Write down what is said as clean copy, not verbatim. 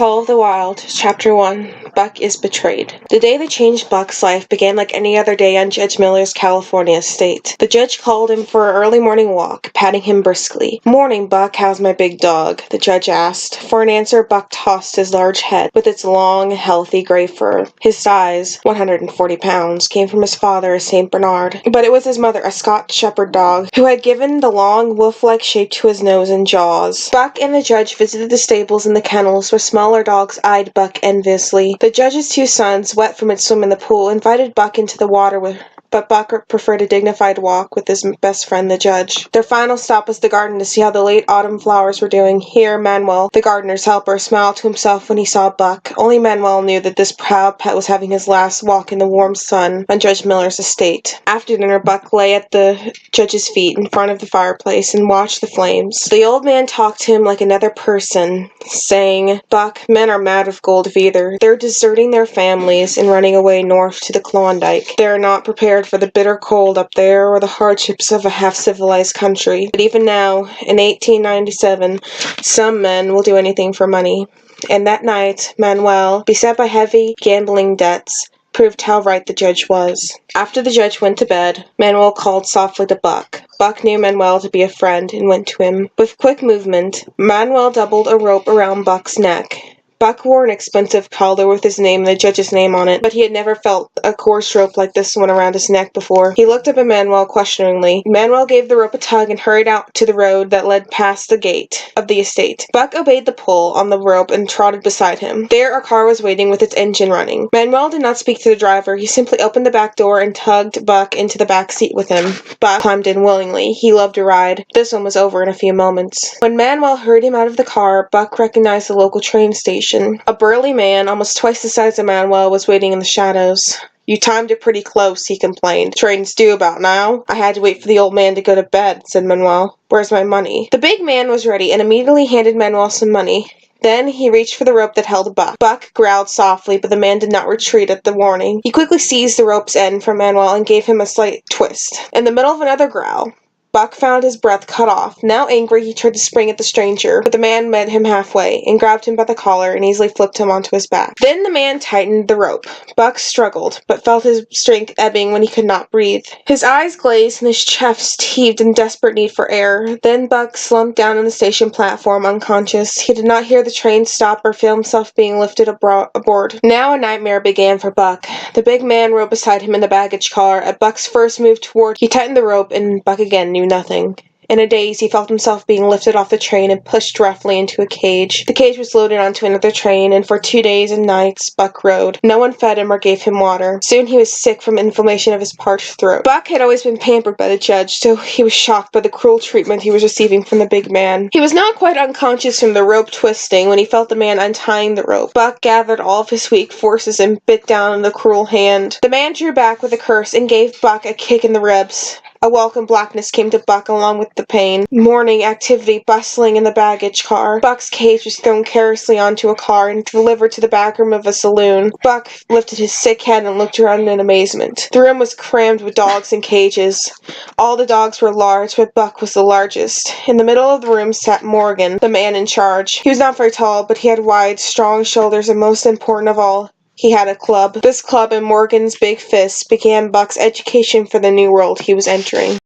Call of the Wild, Chapter 1, Buck is Betrayed. The day that changed Buck's life began like any other day on Judge Miller's California estate. The judge called him for an early morning walk, patting him briskly. "Morning, Buck, how's my big dog?" the judge asked. For an answer, Buck tossed his large head, with its long, healthy gray fur. His size, 140 pounds, came from his father, a St. Bernard, but it was his mother, a Scotch shepherd dog, who had given the long, wolf-like shape to his nose and jaws. Buck and the judge visited the stables and the kennels, where smaller dogs eyed Buck enviously. The judge's two sons, wet from its swim in the pool, invited Buck into the water but Buck preferred a dignified walk with his best friend, the judge. Their final stop was the garden to see how the late autumn flowers were doing. Here, Manuel, the gardener's helper, smiled to himself when he saw Buck. Only Manuel knew that this proud pet was having his last walk in the warm sun on Judge Miller's estate. After dinner, Buck lay at the judge's feet in front of the fireplace and watched the flames. The old man talked to him like another person, saying, "Buck, men are mad with gold feather. They're deserting their families and running away north to the Klondike. They are not prepared for the bitter cold up there or the hardships of a half-civilized country. But even now, in 1897, some men will do anything for money." And that night, Manuel, beset by heavy gambling debts, proved how right the judge was. After the judge went to bed, Manuel called softly to Buck. Buck knew Manuel to be a friend and went to him. With quick movement, Manuel doubled a rope around Buck's neck. Buck wore an expensive collar with his name and the judge's name on it, but he had never felt a coarse rope like this one around his neck before. He looked up at Manuel questioningly. Manuel gave the rope a tug and hurried out to the road that led past the gate of the estate. Buck obeyed the pull on the rope and trotted beside him. There a car was waiting with its engine running. Manuel did not speak to the driver. He simply opened the back door and tugged Buck into the back seat with him. Buck climbed in willingly. He loved to ride. This one was over in a few moments. When Manuel hurried him out of the car, Buck recognized the local train station. A burly man, almost twice the size of Manuel, was waiting in the shadows. "You timed it pretty close," he complained. "Train's due about now." "I had to wait for the old man to go to bed," said Manuel. "Where's my money?" The big man was ready and immediately handed Manuel some money. Then he reached for the rope that held Buck. Buck growled softly, but the man did not retreat at the warning. He quickly seized the rope's end from Manuel and gave him a slight twist. In the middle of another growl, Buck found his breath cut off. Now angry, he tried to spring at the stranger, but the man met him halfway and grabbed him by the collar and easily flipped him onto his back. Then the man tightened the rope. Buck struggled, but felt his strength ebbing when he could not breathe. His eyes glazed and his chest heaved in desperate need for air. Then Buck slumped down on the station platform, unconscious. He did not hear the train stop or feel himself being lifted aboard. Now a nightmare began for Buck. The big man rode beside him in the baggage car. At Buck's first move toward, he tightened the rope, and Buck again knew nothing. In a daze, he felt himself being lifted off the train and pushed roughly into a cage. The cage was loaded onto another train, and for 2 days and nights, Buck rode. No one fed him or gave him water. Soon he was sick from inflammation of his parched throat. Buck had always been pampered by the judge, so he was shocked by the cruel treatment he was receiving from the big man. He was not quite unconscious from the rope twisting when he felt the man untying the rope. Buck gathered all of his weak forces and bit down on the cruel hand. The man drew back with a curse and gave Buck a kick in the ribs. A welcome blackness came to Buck along with the pain. Morning activity bustling in the baggage car. Buck's cage was thrown carelessly onto a car and delivered to the back room of a saloon. Buck lifted his sick head and looked around in amazement. The room was crammed with dogs in cages. All the dogs were large, but Buck was the largest. In the middle of the room sat Morgan, the man in charge. He was not very tall, but he had wide, strong shoulders, and most important of all, he had a club. This club and Morgan's big fists began Buck's education for the new world he was entering.